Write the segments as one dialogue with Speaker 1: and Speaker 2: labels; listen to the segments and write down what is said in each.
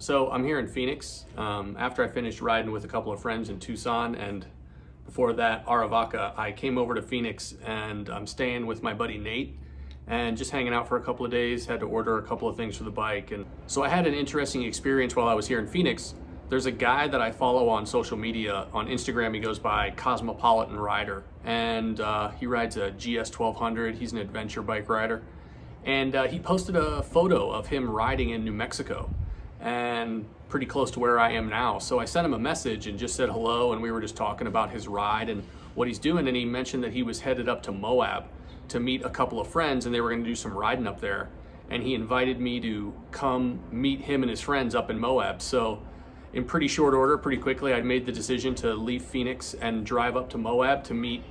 Speaker 1: So I'm here in Phoenix after I finished riding with a couple of friends in Tucson, and before that, Aravaca. I came over to Phoenix and I'm staying with my buddy Nate and just hanging out for a couple of days. Had to order a couple of things for the bike. And so I had an interesting experience while I was here in Phoenix. There's a guy that I follow on social media. On Instagram, he goes by Cosmopolitan Rider, and he rides a GS 1200. He's an adventure bike rider. And he posted a photo of him riding in New Mexico, and pretty close to where I am now. So I sent him a message and just said hello, and we were just talking about his ride and what he's doing. And he mentioned that he was headed up to Moab to meet a couple of friends, and they were gonna do some riding up there. And he invited me to come meet him and his friends up in Moab. So in pretty short order, pretty quickly, I made the decision to leave Phoenix and drive up to Moab to meet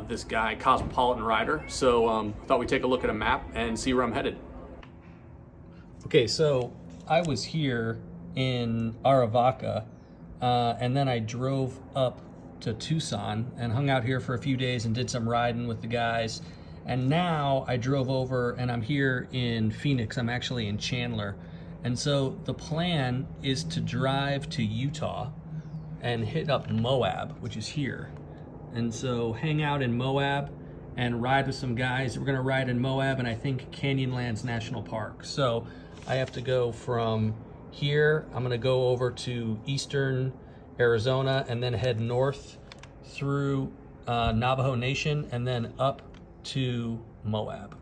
Speaker 1: this guy, Cosmopolitan Rider. So I thought we'd take a look at a map and see where I'm headed. Okay, so I was here in Aravaca, and then I drove up to Tucson and hung out here for a few days and did some riding with the guys. And now I drove over and I'm here in Phoenix. I'm actually in Chandler. And so the plan is to drive to Utah and hit up Moab, which is here. And so hang out in Moab and ride with some guys. We're gonna ride in Moab and I think Canyonlands National Park. So I have to go from here. I'm gonna go over to eastern Arizona and then head north through Navajo Nation and then up to Moab.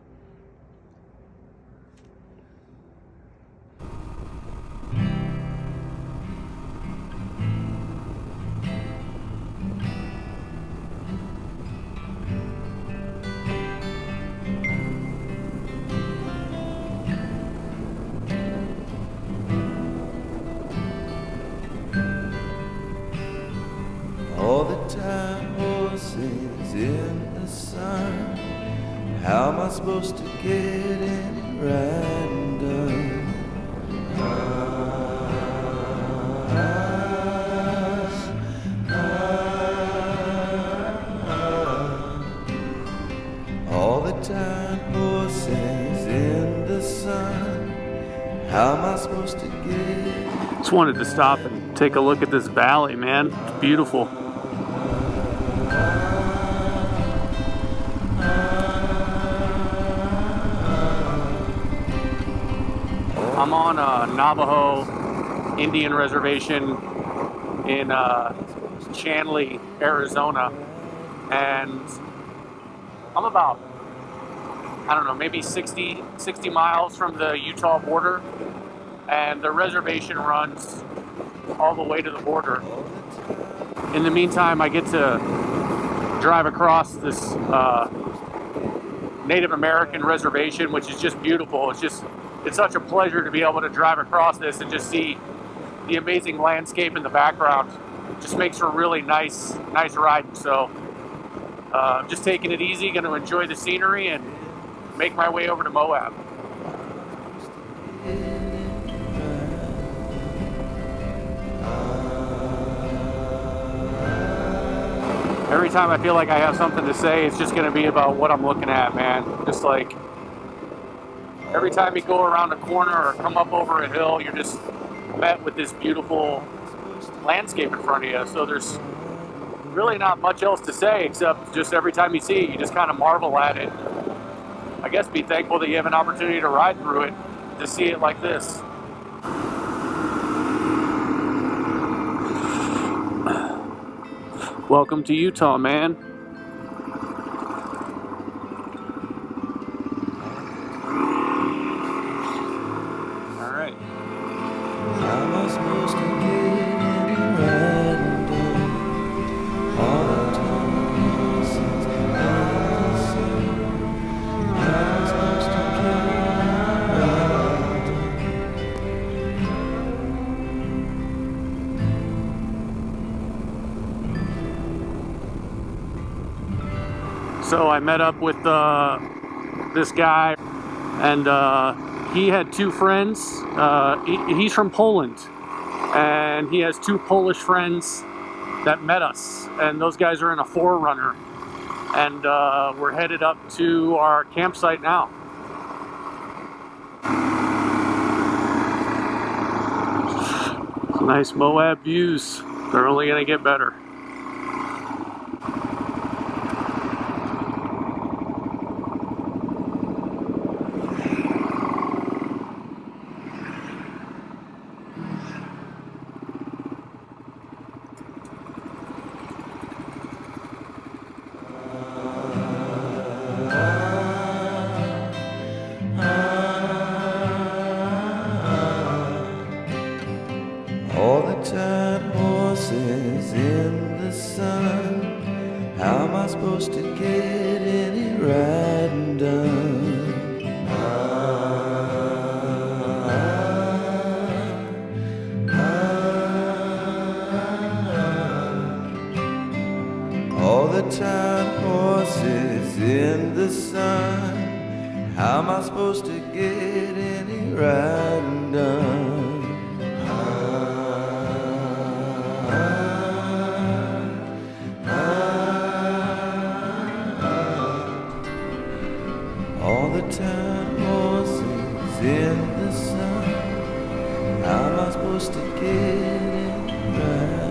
Speaker 2: All the time horses in the sun. How am I supposed to get any riding done? All the time horses in the sun. How am I supposed to get?
Speaker 1: Just wanted to stop and take a look at this valley, man. It's beautiful. I'm on a Navajo Indian reservation in Chandler, Arizona, and I'm about, I don't know, maybe 60 miles from the Utah border, and the reservation runs all the way to the border. In the meantime, I get to drive across this Native American reservation, which is just beautiful. It's such a pleasure to be able to drive across this and just see the amazing landscape in the background. It just makes for a really nice ride. So I'm just taking it easy, going to enjoy the scenery and make my way over to Moab. Every time I feel like I have something to say, it's just going to be about what I'm looking at, man. Just like every time you go around a corner or come up over a hill, you're just met with this beautiful landscape in front of you. So there's really not much else to say except just every time you see it, you just kind of marvel at it. I guess be thankful that you have an opportunity to ride through it, to see it like this. Welcome to Utah, man. All right.
Speaker 2: How am I supposed to get any riding done? All the time since I see. How am I supposed to get any
Speaker 1: So I met up with this guy, and he had two friends. He's from Poland, and he has two Polish friends that met us, and those guys are in a 4Runner, and we're headed up to our campsite now. Nice Moab views. They're only gonna get better.
Speaker 2: All the tired horses in the sun. How am I supposed to get any riding done? All the tired horses in the sun. How am I supposed to get any riding done? All the tired horses in the sun. How am I supposed to get it right?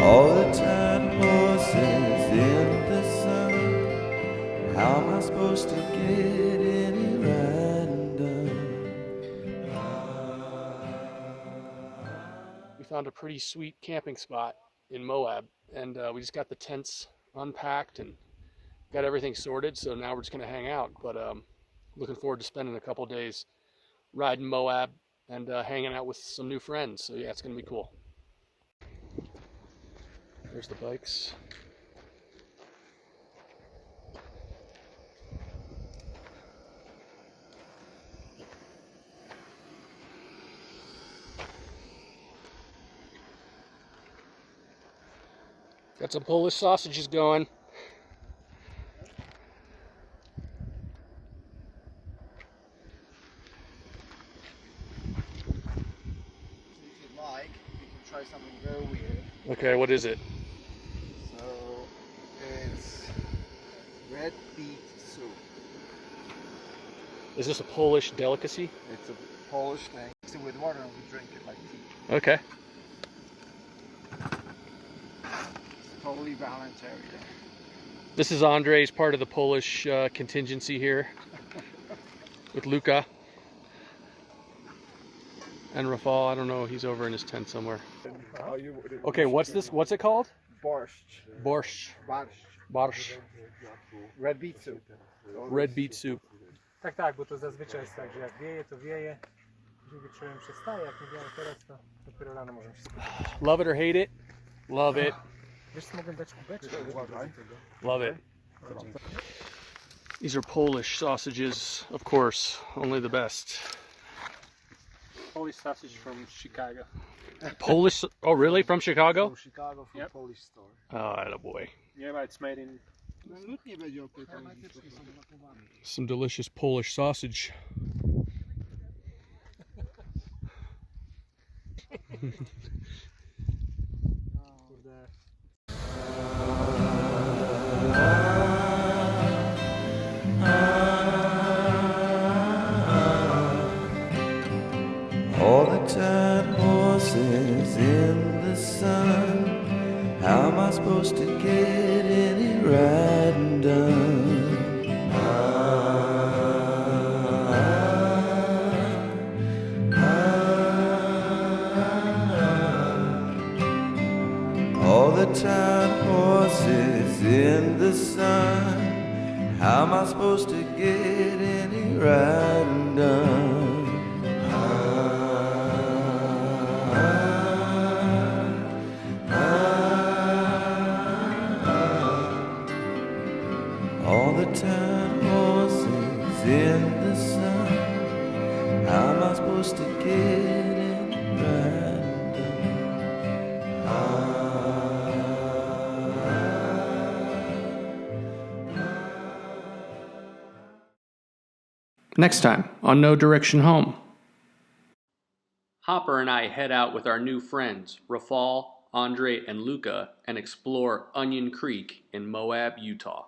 Speaker 2: All the tired horses in the sun. How am I supposed to get any riding done?
Speaker 1: We found a pretty sweet camping spot in Moab, and we just got the tents unpacked and got everything sorted, so now we're just gonna hang out. But looking forward to spending a couple days riding Moab and hanging out with some new friends. So yeah, it's gonna be cool. There's the bikes. Got some Polish sausages going.
Speaker 3: If you'd like, we can try something very weird.
Speaker 1: Okay, what is it?
Speaker 3: So it's red beet soup.
Speaker 1: Is this a Polish delicacy?
Speaker 3: It's a Polish thing. Mix it with water and we drink it like tea.
Speaker 1: Okay.
Speaker 3: It's totally voluntary.
Speaker 1: This is Andre's part of the Polish contingency here with Luca and Rafal. I don't know, he's over in his tent somewhere. Okay, what's this? What's it called?
Speaker 3: Borscht.
Speaker 1: Borscht.
Speaker 3: Borscht.
Speaker 1: Borscht.
Speaker 3: Red beet soup.
Speaker 1: Red beet soup.
Speaker 4: Tak, tak, bo to zazwyczaj jest tak, że jak wieje, to wieje. Jeżeli wieczorem przestaje, jak nie wieje teraz, to dopiero rano możemy się spotkać.
Speaker 1: Love it or hate it? Love it.
Speaker 4: Wiesz co, mogę dać kubeczkę?
Speaker 1: Love it. These are Polish sausages, of course, only the best.
Speaker 4: Polish sausage from Chicago.
Speaker 1: Polish? Oh, really? From Chicago?
Speaker 3: From Chicago, from
Speaker 4: Yep.
Speaker 3: Polish store.
Speaker 1: Oh, attaboy.
Speaker 4: Yeah, but it's made in...
Speaker 3: Nikt nie będzie opytał.
Speaker 1: Some delicious Polish sausage.
Speaker 4: Kurde.
Speaker 2: All the tired horses in the sun. How am I supposed to get any riding done? All the tired horses in the sun. How am I supposed to get any riding done? All the tired horses in the sun. How am I supposed to get it right?
Speaker 1: Next time on No Direction Home. Hopper and I head out with our new friends, Rafal, Andre, and Luca and explore Onion Creek in Moab, Utah.